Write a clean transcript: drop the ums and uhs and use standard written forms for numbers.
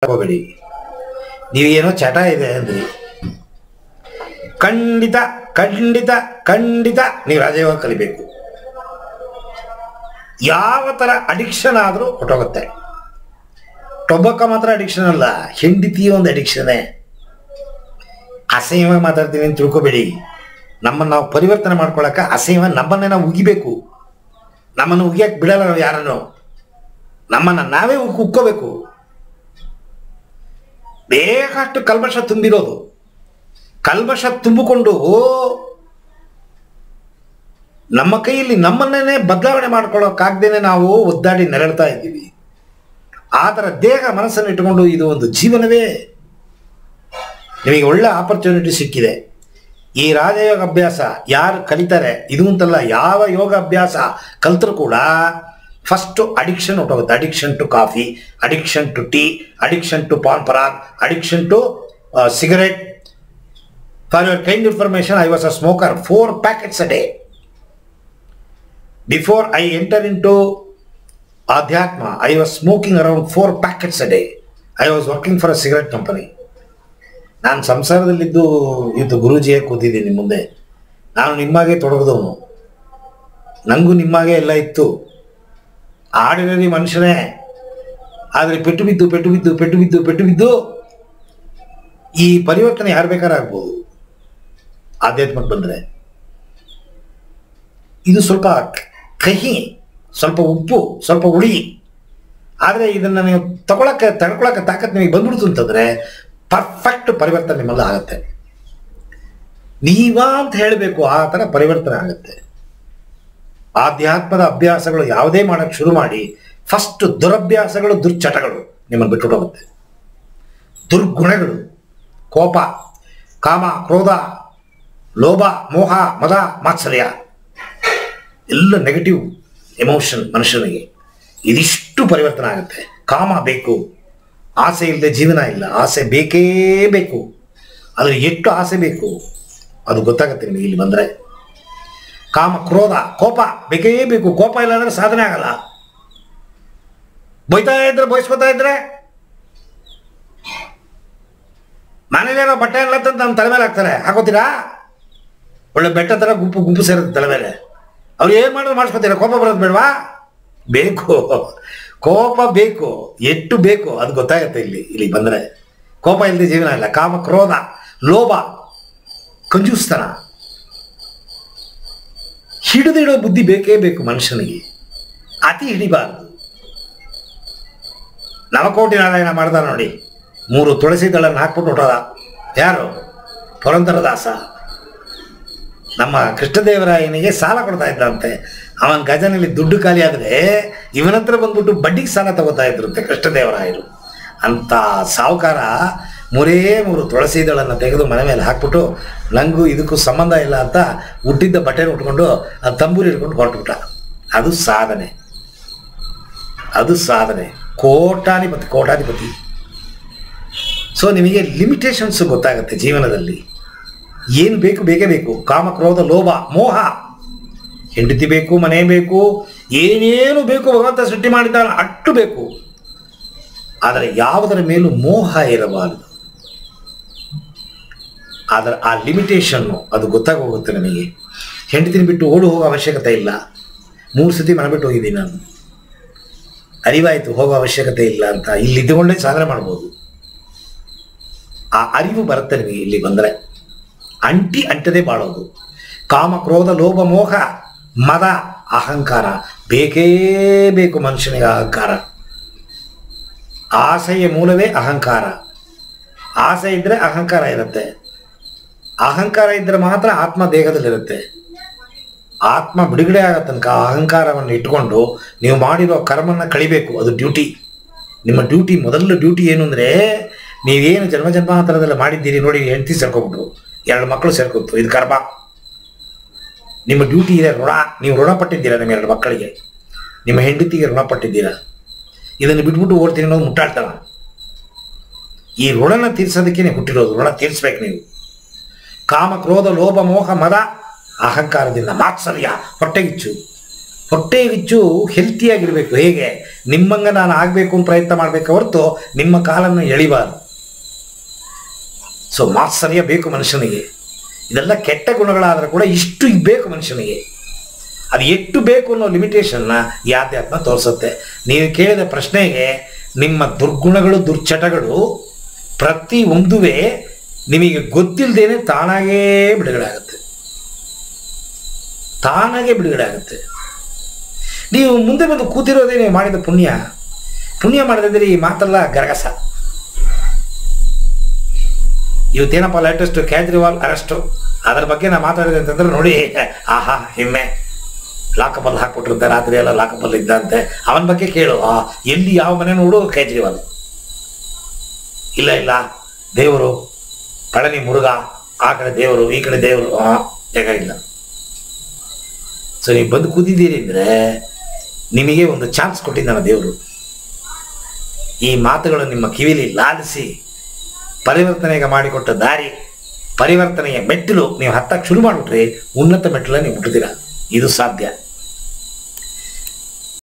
ತಗೋಬೇಡಿ. ನೀವೇನೋ ಚಟ ಇದೆ ಅಂದ್ರಿ, ಖಂಡಿತ ಖಂಡಿತ ಖಂಡಿತ ನೀವು ರಾಜಯೋಗ ಕಲಿಬೇಕು. ಯಾವ ಥರ ಅಡಿಕ್ಷನ್ ಆದರೂ ಹೊಟ್ಟೋಗುತ್ತೆ. ಟೊಬಾಕೋ ಮಾತ್ರ ಅಡಿಕ್ಷನ್ ಅಲ್ಲ, ಹೆಂಡತಿಯ ಒಂದು ಅಡಿಕ್ಷನ್ನೇ. ಅಸಹ್ಯವಾಗಿ ಮಾತಾಡ್ತೀನಿ ಅಂತ ತಿಳ್ಕೊಬೇಡಿ. ನಮ್ಮನ್ನು ನಾವು ಪರಿವರ್ತನೆ ಮಾಡ್ಕೊಳಕ್ಕೆ ಅಸಹ್ಯ ನಮ್ಮನ್ನೇ ನಾವು ಉಗಿಬೇಕು. ನಮ್ಮನ್ನು ಉಗಿಯಕ್ಕೆ ಬಿಡಲ್ಲ ನಾವು ಯಾರನ್ನು. ನಮ್ಮನ್ನು ನಾವೇ ಉಕ್ಕೋಬೇಕು. ಬೇಕಾಷ್ಟು ಕಲ್ಮಶ ತುಂಬಿರೋದು. ಕಲ್ಮಶ ತುಂಬಿಕೊಂಡು ನಮ್ಮ ಕೈಯಲ್ಲಿ ನಮ್ಮನ್ನೇ ಬದಲಾವಣೆ ಮಾಡ್ಕೊಳ್ಳೋಕ್ಕಾಗ್ದೇನೆ ನಾವು ಒದ್ದಾಡಿ ನೆರಳ್ತಾ ಇದ್ದೀವಿ. ಆ ಥರ ದೇಹ ಮನಸ್ಸನ್ನು ಇಟ್ಟುಕೊಂಡು ಇದು ಒಂದು ಜೀವನವೇ. ನಿಮಗೆ ಒಳ್ಳೆ ಆಪರ್ಚುನಿಟಿ ಸಿಕ್ಕಿದೆ. ಈ ರಾಜಯೋಗ ಅಭ್ಯಾಸ ಯಾರು ಕಲಿತಾರೆ, ಇದು ಅಂತಲ್ಲ, ಯಾವ ಯೋಗ ಅಭ್ಯಾಸ ಕಲ್ತರೂ ಕೂಡ ಫಸ್ಟು ಅಡಿಕ್ಷನ್ ಹೊಟ್ಟೋಗುತ್ತೆ. Addiction to coffee, addiction to tea, addiction to Pan Parag, addiction to cigarette. For your kind information, I was a smoker 4 packets a day. Before I enter into Adhyatma, I was smoking around 4 packets a day. I was working for a cigarette company. ನಾನು ಸಂಸಾರದಲ್ಲಿದ್ದು ಇವತ್ತು ಗುರೂಜಿಯೇ ಕೂತಿದ್ದೀನಿ ಮುಂದೆ. ನಾನು ನಿಮ್ಮಾಗೆ ತೊಡಗಿದವನು, ನನಗೂ ನಿಮ್ಮಾಗೆ ಎಲ್ಲ ಇತ್ತು. Ordinary ಮನುಷ್ಯನೇ. ಆದರೆ ಪೆಟ್ಟು ಬಿದ್ದು ಪೆಟ್ಟು ಬಿದ್ದು ಪೆಟ್ಟು ಬಿದ್ದು ಪೆಟ್ಟು ಬಿದ್ದು ಈ ಪರಿವರ್ತನೆ ಯಾರು ಬೇಕಾದ್ರೂ ಆಗ್ಬೋದು. ಆಧ್ಯಾತ್ಮಕ್ಕೆ ಬಂದರೆ ಇದು ಸ್ವಲ್ಪ ಕಹಿ, ಸ್ವಲ್ಪ ಉಪ್ಪು, ಸ್ವಲ್ಪ ಹುಳಿ. ಆದರೆ ಇದನ್ನು ನೀವು ತಡ್ಕೊಳಕ್ಕೆ ತಾಕತ್ತು ನಿಮಗೆ ಬಂದ್ಬಿಡ್ತು ಅಂತಂದರೆ ಪರ್ಫೆಕ್ಟ್ ಪರಿವರ್ತನೆ ನಿಮ್ಮಲ್ಲಿ ಆಗುತ್ತೆ. ನೀವಾ ಅಂತ ಹೇಳಬೇಕು, ಆ ಥರ ಪರಿವರ್ತನೆ ಆಗುತ್ತೆ. ಆಧ್ಯಾತ್ಮದ ಅಭ್ಯಾಸಗಳು ಯಾವುದೇ ಮಾಡೋಕ್ಕೆ ಶುರು ಮಾಡಿ ಫಸ್ಟ್ ದುರಭ್ಯಾಸಗಳು, ದುರ್ಚಟಗಳು ನಿಮ್ಮನ್ನು ಬಿಟ್ಟುಬಿಡೋಗುತ್ತೆ. ದುರ್ಗುಣಗಳು, ಕೋಪ, ಕಾಮ, ಕ್ರೋಧ, ಲೋಭ, ಮೋಹ, ಮದ, ಮಾತ್ಸರ್ಯ ಎಲ್ಲ ನೆಗೆಟಿವ್ ಎಮೋಷನ್ ಮನುಷ್ಯನಿಗೆ. ಇದಿಷ್ಟು ಪರಿವರ್ತನೆ ಆಗುತ್ತೆ. ಕಾಮ ಬೇಕು, ಆಸೆ ಇಲ್ಲದೆ ಜೀವನ ಇಲ್ಲ. ಆಸೆ ಬೇಕೇ ಬೇಕು. ಆದರೆ ಎಷ್ಟು ಆಸೆ ಬೇಕು ಅದು ಗೊತ್ತಾಗುತ್ತೆ ನಿಮಗೆ ಇಲ್ಲಿ ಬಂದರೆ. ಕಾಮ, ಕ್ರೋಧ, ಕೋಪ ಬೇಕೇ ಬೇಕು. ಕೋಪ ಇಲ್ಲ ಅಂದರೆ ಸಾಧನೆ ಆಗಲ್ಲ. ಬೈತಾ ಇದ್ರೆ, ಬಯಸ್ಕೊತಾ ಇದ್ರೆ, ಮನೇಲೇನೋ ಬಟ್ಟೆ ಎಲ್ಲ ತಂದು ನಮ್ಮ ತಲೆ ಮೇಲೆ ಹಾಕ್ತಾರೆ, ಹಾಕೋತೀರಾ? ಒಳ್ಳೆ ಬೆಟ್ಟ ಥರ ಗುಂಪು ಗುಂಪು ಸೇರುತ್ತೆ ತಲೆ ಮೇಲೆ. ಅವ್ರು ಏನು ಮಾಡಿದ್ರು ಮಾಡಿಸ್ಕೊತೀರಾ? ಕೋಪ ಬರೋದು ಬೇಡವಾ? ಬೇಕು, ಕೋಪ ಬೇಕು. ಎಷ್ಟು ಬೇಕು ಅದು ಗೊತ್ತಾಗುತ್ತೆ ಇಲ್ಲಿ ಬಂದರೆ. ಕೋಪ ಇಲ್ಲದೆ ಜೀವನ ಇಲ್ಲ. ಕಾಮ, ಕ್ರೋಧ, ಲೋಭ, ಕಂಜೂಸ್ತನ, ಹಿಡಿದಿಡೋ ಬುದ್ಧಿ ಬೇಕೇ ಬೇಕು ಮನುಷ್ಯನಿಗೆ. ಅತಿ ಹಿಡಿಬಾರದು. ನವಕೋಟಿ ನಾರಾಯಣ ಮಾಡ್ದ ನೋಡಿ, 3 ತುಳಸಿ ದಳನ್ನು ಹಾಕ್ಬಿಟ್ಟು ಹೊಟ್ಟೋದ. ಯಾರು? ಪುರಂದರದಾಸ. ನಮ್ಮ ಕೃಷ್ಣದೇವರಾಯನಿಗೆ ಸಾಲ ಕೊಡ್ತಾ ಇದ್ದಂತೆ. ಅವನ ಗಜನಲ್ಲಿ ದುಡ್ಡು ಖಾಲಿ ಆದರೆ ಇವನ ಹತ್ರ ಬಂದ್ಬಿಟ್ಟು ಬಡ್ಡಿಗೆ ಸಾಲ ತಗೋತಾ ಇದ್ರಂತೆ ಕೃಷ್ಣದೇವರಾಯರು. ಅಂಥ ಸಾಹುಕಾರ 3 ತುಳಸಿ ದಳನ್ನು ತೆಗೆದು ಮನೆ ಮೇಲೆ ಹಾಕ್ಬಿಟ್ಟು ನನಗೂ ಇದಕ್ಕೂ ಸಂಬಂಧ ಇಲ್ಲ ಅಂತ ಹುಟ್ಟಿದ್ದ ಬಟ್ಟೆನ ಉಟ್ಕೊಂಡು ಅದು ತಂಬೂರಿ ಹಿಡ್ಕೊಂಡು ಹೊರಟುಬಿಟ್ಟ. ಅದು ಸಾಧನೆ, ಅದು ಸಾಧನೆ. ಕೋಟಾಧಿಪತಿ. ಸೊ ನಿಮಗೆ ಲಿಮಿಟೇಷನ್ಸ್ ಗೊತ್ತಾಗುತ್ತೆ ಜೀವನದಲ್ಲಿ. ಏನು ಬೇಕು, ಬೇಕೇ ಬೇಕು. ಕಾಮ, ಕ್ರೋಧ, ಲೋಭ, ಮೋಹ. ಹೆಂಡತಿ ಬೇಕು, ಮನೆ ಬೇಕು, ಏನೇನು ಬೇಕು ಭಗವಂತ ಸೃಷ್ಟಿ ಮಾಡಿದ್ದಾನೆ ಅಷ್ಟು ಬೇಕು. ಆದರೆ ಯಾವುದರ ಮೇಲೂ ಮೋಹ ಇರಬಾರದು. ಆದರೆ ಆ ಲಿಮಿಟೇಷನ್ನು ಅದು ಗೊತ್ತಾಗೋಗುತ್ತೆ ನಮಗೆ. ಹೆಂಡತಿನ ಬಿಟ್ಟು ಓಡು ಹೋಗೋ ಅವಶ್ಯಕತೆ ಇಲ್ಲ. 3 ಸತಿ ಮನೆ ಬಿಟ್ಟು ಹೋಗಿದ್ದೀನಿ ನಾನು. ಅರಿವಾಯಿತು ಹೋಗೋ ಅವಶ್ಯಕತೆ ಇಲ್ಲ ಅಂತ. ಇಲ್ಲಿ ಇದ್ದುಕೊಂಡೇ ಸಾಧನೆ ಮಾಡ್ಬೋದು. ಆ ಅರಿವು ಬರುತ್ತೆ ನಿಮಗೆ ಇಲ್ಲಿ ಬಂದರೆ. ಅಂಟದೇ ಬಾಳೋದು. ಕಾಮ, ಕ್ರೋಧ, ಲೋಭ, ಮೋಹ, ಮದ, ಅಹಂಕಾರ ಬೇಕೇ ಬೇಕು ಮನುಷ್ಯನಿಗೆ. ಅಹಂಕಾರ, ಆಸೆಯ ಮೂಲವೇ ಅಹಂಕಾರ. ಆಸೆ ಇದ್ದರೆ ಅಹಂಕಾರ ಇರುತ್ತೆ. ಅಹಂಕಾರ ಇದ್ದರೆ ಮಾತ್ರ ಆತ್ಮ ದೇಹದಲ್ಲಿರುತ್ತೆ. ಆತ್ಮ ಬಿಡುಗಡೆ ಆಗೋ ತನಕ ಅಹಂಕಾರವನ್ನು ಇಟ್ಕೊಂಡು ನೀವು ಮಾಡಿರೋ ಕರ್ಮನ್ನು ಕಳಿಬೇಕು. ಅದು ಡ್ಯೂಟಿ. ನಿಮ್ಮ ಡ್ಯೂಟಿ, ಮೊದಲ ಡ್ಯೂಟಿ ಏನು ಅಂದರೆ, ನೀವೇನು ಜನ್ಮಾಂತರದಲ್ಲಿ ಮಾಡಿದ್ದೀರಿ ನೋಡಿ. ಹೆಂಡತಿ ಸೇರ್ಕೊಬಿಟ್ರು, 2 ಮಕ್ಕಳು ಸೇರ್ಕೊತು, ಇದು ಕರ್ಮ. ನಿಮ್ಮ ಡ್ಯೂಟಿ ಇದೆ ಋಣ. ನೀವು ಋಣಪಟ್ಟಿದ್ದೀರಾ ನಿಮ್ಮ 2 ಮಕ್ಕಳಿಗೆ, ನಿಮ್ಮ ಹೆಂಡತಿಗೆ ಋಣಪಟ್ಟಿದ್ದೀರಾ. ಇದನ್ನು ಬಿಟ್ಬಿಟ್ಟು ಓಡ್ತೀನಿ ಅನ್ನೋದು ಮುಟ್ಟಾಡ್ತಾನ. ಈ ಋಣನ ತೀರ್ಸೋದಕ್ಕೆ ಹುಟ್ಟಿರೋದು. ಋಣ ತೀರಿಸ್ಬೇಕು ನೀವು. ಕಾಮ, ಕ್ರೋಧ, ಲೋಭ, ಮೋಹ, ಮದ, ಅಹಂಕಾರದಿಂದ ಮಾತ್ಸರ್ಯ, ಹೊಟ್ಟೆಗಿಚ್ಚು, ಹೊಟ್ಟೆ ಗಿಚ್ಚು ಹೆಲ್ತಿಯಾಗಿರಬೇಕು. ಹೇಗೆ ನಿಮ್ಮಂಗ ನಾನು ಆಗಬೇಕು ಅಂತ ಪ್ರಯತ್ನ ಮಾಡಬೇಕು ಹೊರತು ನಿಮ್ಮ ಕಾಲನ್ನು ಎಳಿಬಾರ್ದು. ಸೊ ಮಾತ್ಸರ್ಯ ಬೇಕು ಮನುಷ್ಯನಿಗೆ. ಇದೆಲ್ಲ ಕೆಟ್ಟ ಗುಣಗಳಾದರೂ ಕೂಡ ಇಷ್ಟು ಬೇಕು ಮನುಷ್ಯನಿಗೆ. ಅದು ಎಷ್ಟು ಬೇಕು ಅನ್ನೋ ಲಿಮಿಟೇಷನ್ನ ಈ ಆಧ್ಯಾತ್ಮ ತೋರಿಸುತ್ತೆ. ನೀವು ಕೇಳಿದ ಪ್ರಶ್ನೆಗೆ ನಿಮ್ಮ ದುರ್ಗುಣಗಳು ದುರ್ಚಟಗಳು ಪ್ರತಿ ಒಂದುವೇ ನಿಮಗೆ ಗೊತ್ತಿಲ್ಲದೇನೆ ತಾನಾಗೇ ಬಿಡುಗಡೆ ಆಗುತ್ತೆ. ತಾನಾಗೇ ಬಿಡುಗಡೆ ಆಗುತ್ತೆ. ನೀವು ಮುಂದೆ ಬಂದು ಕೂತಿರೋದೇ ನೀವು ಮಾಡಿದ ಪುಣ್ಯ ಮಾಡಿದ್ರೆ ಈ ಮಾತೆಲ್ಲ ಗರಗಸ. ಇವತ್ತೇನಪ್ಪ ಲೇಟೆಸ್ಟ್ ಕೇಜ್ರಿವಾಲ್ ಅರೆಸ್ಟು, ಅದರ ಬಗ್ಗೆ ನಾನು ಮಾತಾಡಿದೆ ಅಂತಂದ್ರೆ ನೋಡಿ, ಆಹಾ ಹೆಮ್ಮೆ, ಲಾಕಪಲ್ಲಿ ಹಾಕ್ಬಿಟ್ಟಿರುತ್ತೆ, ರಾತ್ರಿ ಎಲ್ಲ ಲಾಕಪಲ್ಲಿ ಇದ್ದಂತೆ. ಅವನ ಬಗ್ಗೆ ಕೇಳು, ಎಲ್ಲಿ ಯಾವ ಮನೆ ನೋಡು ಕೇಜ್ರಿವಾಲ್. ಇಲ್ಲ ದೇವರು ಪಳನಿ ಮುರುಘಾ, ಆ ಕಡೆ ದೇವರು ಈ ಕಡೆ ದೇವರು, ಇಲ್ಲ. ಸೊ ನೀವು ಬಂದು ಕೂತಿದ್ದೀರಿ ಅಂದರೆ ನಿಮಗೆ ಒಂದು ಚಾನ್ಸ್ ಕೊಟ್ಟಿದ್ದಾನೆ ದೇವರು. ಈ ಮಾತುಗಳು ನಿಮ್ಮ ಕಿವಿಲಿ ಲಾಲಿಸಿ ಪರಿವರ್ತನೆಗೆ ಮಾಡಿಕೊಟ್ಟ ದಾರಿ, ಪರಿವರ್ತನೆಯ ಮೆಟ್ಟಿಲು ನೀವು ಹತ್ತಕ್ಕೆ ಶುರು ಮಾಡಿಬಿಟ್ರೆ ಉನ್ನತ ಮೆಟ್ಟಿಲ ನೀವು ಮುಟ್ತೀರ. ಇದು ಸಾಧ್ಯ.